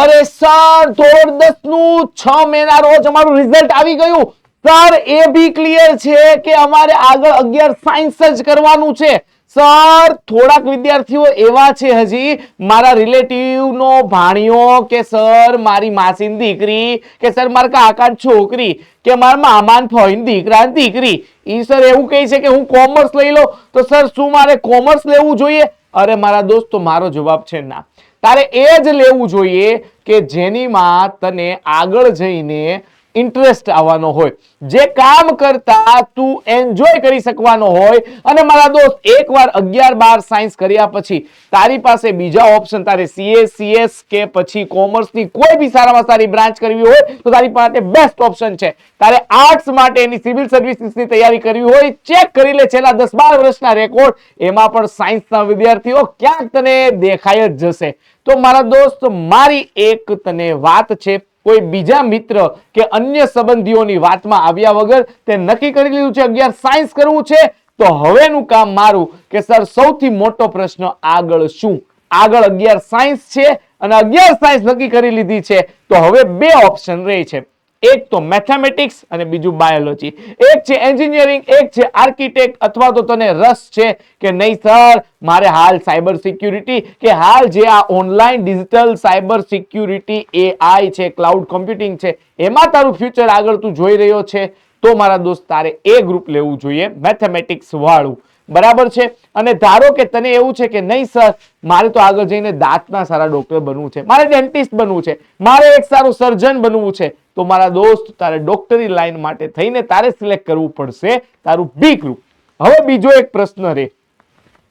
અરે સર ધોરણ 10 નું 6 મે ના રોજ અમારું રિઝલ્ટ આવી ગયું સર. એ બી ક્લિયર છે કે અમારે આગળ 11 સાયન્સ જ કરવાનું છે સર. થોડાક વિદ્યાર્થીઓ એવા છે હજી મારા રિલેટિવ નો ભાણિયો કે સર મારી માસીની દીકરી કે સર મારા કાકાની છોકરી કે મારા મામાના ફોઈની દીકરી ઈ સર એવું કહે છે કે હું કોમર્સ લઈ લઉં તો સર શું મારે કોમર્સ લેવું જોઈએ? અરે મારા દોસ્તો મારો જવાબ છે ના. તારે એ જ લેવું જોઈએ કે જેનીમાં તને આગળ જઈને ઇન્ટરેસ્ટ આવવાનો હોય, જે કામ કરતા તું એન્જોય કરી શકવાનો હોય. અને મારા દોસ્ત એકવાર 11-12 સાયન્સ કર્યા પછી તારી પાસે બીજા ઓપ્શન, તારે સીએ સીએસ કે પછી કોમર્સની કોઈ બી સારામાં સારી બ્રાન્ચ કરવી હોય તો તારી પાસે બેસ્ટ ઓપ્શન છે. તારે આર્ટ્સ માટે એની સિવિલ સર્વિસીસની તૈયારી કરવી હોય, ચેક કરી લે છેલ્લા 10-12 વર્ષના રેકોર્ડ, એમાં પણ સાયન્સના વિદ્યાર્થીઓ ક્યાંક તને દેખાય જ જશે. તો મારા દોસ્ત મારી એક તને વાત છે, કોઈ બીજા મિત્ર કે અન્ય સંબંધીઓની વાતમાં આવ્યા વગર તે નક્કી કરી લીધું છે 11 સાયન્સ કરવું છે, તો હવેનું કામ મારું કે સર સૌથી મોટો પ્રશ્ન આગળ શું? આગળ 11 સાયન્સ છે અને 11 સાયન્સ નક્કી કરી લીધી છે તો હવે બે ઓપ્શન રહે છે, એક તો મેથેમેટિક્સ અને બીજું બાયોલોજી. એક છે એન્જિનિયરિંગ, એક છે આર્કિટેક્ટ, અથવા તો તને રસ છે કે નહીં સર મારે હાલ સાયબર સિક્યુરિટી કે હાલ જે આ online digital cyber security AI છે, ક્લાઉડ કમ્પ્યુટિંગ છે, એમાં તારું ફ્યુચર આગળ તું જોઈ રહ્યો છે, તો મારા દોસ્ત તારે એ ગ્રુપ લેવું જોઈએ, મેથેમેટિક્સ વાળું. બરાબર છે? અને ધારો કે તને એવું છે કે નહીં સર મારે તો આગળ જઈને દાંતના સારા ડોક્ટર બનવું છે, મારે ડેન્ટિસ્ટ બનવું છે, મારે એક સારું સર્જન બનવું છે, તો મારા દોસ્ત તારે ડોક્ટરી લાઈન માટે થઈને તારે સિલેક્ટ કરવું પડશે તારું બી ગ્રુપ. હવે બીજો એક પ્રશ્ન રહે,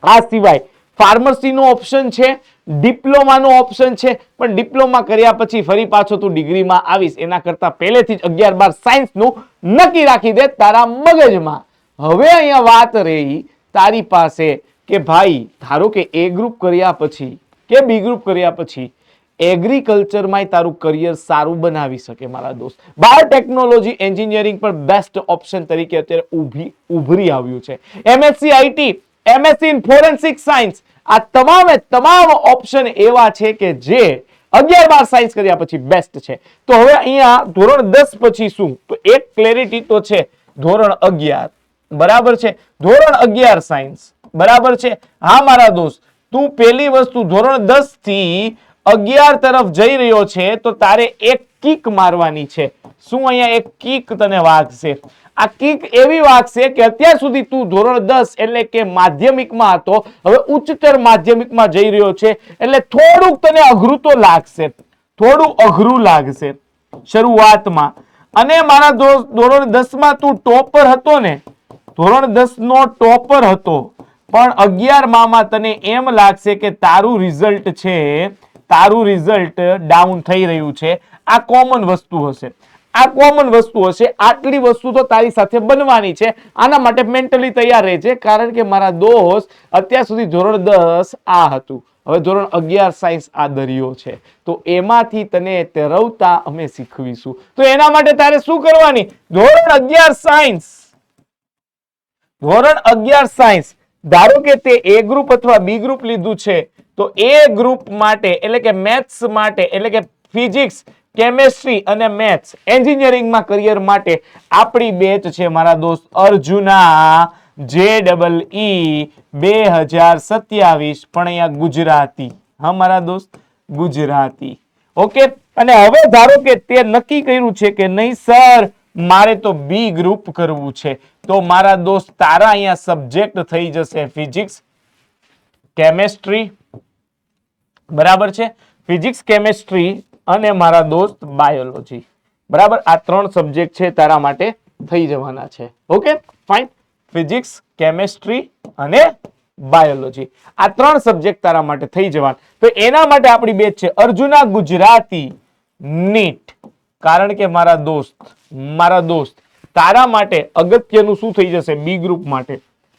આ સિવાય ફાર્મસીનો ઓપ્શન છે, ડિપ્લોમાનો ઓપ્શન છે, પણ ડિપ્લોમા કર્યા પછી ફરી પાછો તું ડિગ્રીમાં આવીશ, એના કરતા પહેલેથી જ 11-12 સાયન્સનું નક્કી રાખી દે તારા મગજમાં. હવે અહીંયા વાત રહી તારી પાસે કે ભાઈ ધારો કે એ ગ્રુપ કર્યા પછી કે બી ગ્રુપ કર્યા પછી એગ્રીકલ્ચરમાં તારું કરિયર સારું બનાવી શકે મારા દોસ્ત. બાયોટેકનોલોજી એન્જિનિયરિંગ પણ બેસ્ટ ઓપ્શન તરીકે અત્યારે ઉભરી આવ્યું છે. MSc IT, MSc in forensic science, આ તમામે તમામ ઓપ્શન એવા છે કે જે 11-12 સાયન્સ કર્યા પછી બેસ્ટ છે. તો હવે અહીંયા ધોરણ 10 પછી શું? તો એક ક્લેરિટી તો છે, ધોરણ 11 બરાબર છે, ધોરણ 11 સાયન્સ બરાબર છે. હા મારા દોસ્ત તું પેલી વસ્તુ ધોરણ 10 થી 11 તરફ જઈ રહ્યો છે તો તારે એક કિક મારવાની છે. શું અહીંયા એક કિક તને વાગશે? આ કિક એવી વાગશે કે અત્યાર સુધી તું ધોરણ 10 એટલે કે માધ્યમિકમાં હતો, હવે ઉચ્ચતર માધ્યમિકમાં જઈ રહ્યો છે એટલે થોડુંક તને અઘરું તો લાગશે, થોડું અઘરું લાગશે શરૂઆતમાં. અને મારા દોસ્ત ધોરણ 10 માં તું ટોપર હતો ને, ધોરણ 10 નો ટોપર હતો, પણ 11 માં તને એમ લાગશે કે તારું રિઝલ્ટ છે, તારું રિઝલ્ટ ડાઉન થઈ રહ્યું છે. આ કોમન વસ્તુ હશે, આ કોમન વસ્તુ હશે. આટલી વસ્તુ તો તારી સાથે બનવાની છે. આના માટે મેન્ટલી તૈયાર રહેજે, કારણ કે મારા દોસ્ત અત્યાર સુધી ધોરણ 10 આ હતું, હવે ધોરણ 11 સાયન્સ આ દરિયો છે, તો એમાંથી તને તરવતા અમે શીખવીશું. તો એના માટે તારે શું કરવાની? ધોરણ 11 સાયન્સ, ધોરણ 11 સાયન્સ ધારો કે તે એ ગ્રુપ અથવા બી ગ્રુપ લીધું છે તો એ ગ્રુપ માટે એટલે કે મેથ્સ માટે એટલે કે ફિઝિક્સ, કેમેસ્ટ્રી અને મેથ્સ એન્જિનિયરિંગમાં કરિયર માટે આપણી બેચ છે મારા દોસ્ત અર્જુના JEE 2027, પણ અહીંયા ગુજરાતી. હા મારા દોસ્ત ગુજરાતી. ઓકે. અને હવે ધારો કે તે નક્કી કર્યું છે કે નહીં સર મારે તો બી ગ્રુપ કરવું છે, તો મારા દોસ્ત તારા અહીંયા સબ્જેક્ટ થઈ જશે ફિઝિક્સ, કેમેસ્ટ્રી બરાબર છે, ફિઝિક્સ, કેમેસ્ટ્રી અને મારા દોસ્ત બાયોલોજી બરાબર. આ 3 સબ્જેક્ટ છે તારા માટે થઈ જવાના છે. Okay fine. ફિઝિક્સ, કેમેસ્ટ્રી અને બાયોલોજી આ 3 સબ્જેક્ટ તારા માટે થઈ જવાના. તો એના માટે આપણી બેચ છે અર્જુના ગુજરાતી નીટ. કારણ કે મારા દોસ્ત તારા માટે અગત્યનું શું થઈ જશે? બી ગ્રુપ માટે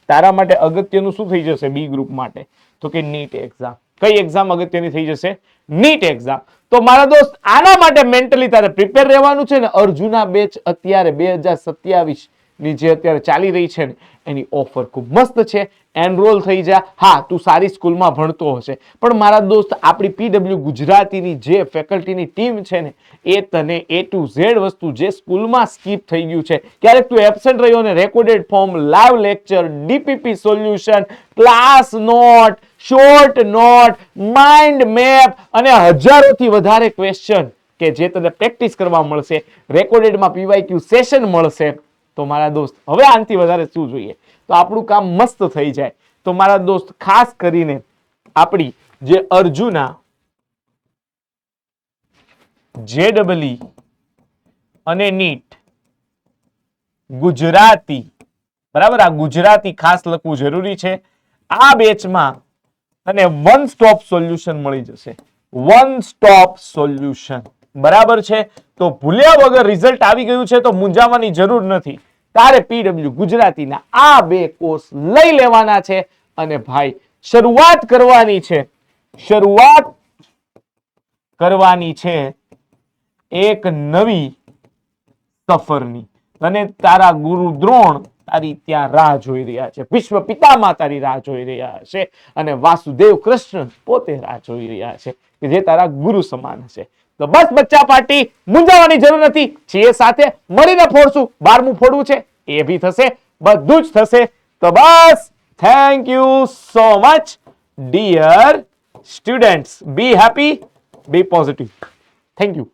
તારા માટે અગત્યનું શું થઈ જશે બી ગ્રુપ માટે? તો કે નીટ એક્ઝામ. કઈ એક્ઝામ અગત્યની થઈ જશે? નીટ એક્ઝામ. તો મારા દોસ્ત આના માટે મેન્ટલી તારે પ્રિપેર રહેવાનું છે ને. અર્જુના બેચ અત્યારે 2027 ની જે અત્યારે ચાલી રહી છે ને એની ઓફર ખૂબ મસ્ત છે. એનરોલ થઈ જા. હા, તું સારી સ્કૂલમાં ભણતો હશે, પણ મારા દોસ્ત આપણી પીડબ્લ્યુ ગુજરાતીની જે ફેકલ્ટીની ટીમ છે ને, એ તને A to Z વસ્તુ જે સ્કૂલમાં સ્કીપ થઈ ગયું છે, ક્યારેક તું એબસેન્ટ રહ્યો ને, recorded form, live lecture, DPP solution, class note, short note, mind map અને હજારોથી વધારે ક્વેશ્ચન કે જે તને પ્રેક્ટિસ કરવા મળશે, રેકોર્ડેડમાં PYQ સેશન મળશે. તો મારા દોસ્ત હવે આનાથી વધારે શું જોઈએ? તો આપણું કામ મસ્ત થઈ જાય. તો મારા દોસ્ત ખાસ કરીને આપણી જે અર્જુના JEE અને નીટ ગુજરાતી, બરાબર, આ ગુજરાતી ખાસ લખવું જરૂરી છે. આ બેચમાં તને વન સ્ટોપ સોલ્યુશન મળી જશે. વન સ્ટોપ સોલ્યુશન, બરાબર છે. તો ભૂલ્યા વગર રિઝલ્ટ આવી ગયું છે તો મૂંઝાવાની જરૂર નથી. તારે પીડબ્લ્યુ ગુજરાતીના આ બે કોર્સ લઈ લેવાના છે અને ભાઈ શરૂઆત કરવાની છે. શરૂઆત કરવાની છે એક નવી સફરની. અને તારા ગુરુ દ્રોણ તારી ત્યાં રાહ જોઈ રહ્યા છે. વિશ્વ પિતામાં તારી રાહ જોઈ રહ્યા છે અને વાસુદેવ કૃષ્ણ પોતે રાહ જોઈ રહ્યા છે કે જે તારા ગુરુ સમાન છે. તો બસ બચ્ચા પાર્ટી, મૂંઝાવાની જરૂર નથી. છીએ સાથે, મળીને ફોડશું. 12મું ફોડવું છે એ બી થશે, બધું જ થશે. તો બસ, thank you so much dear students. Be happy, be positive. Thank you.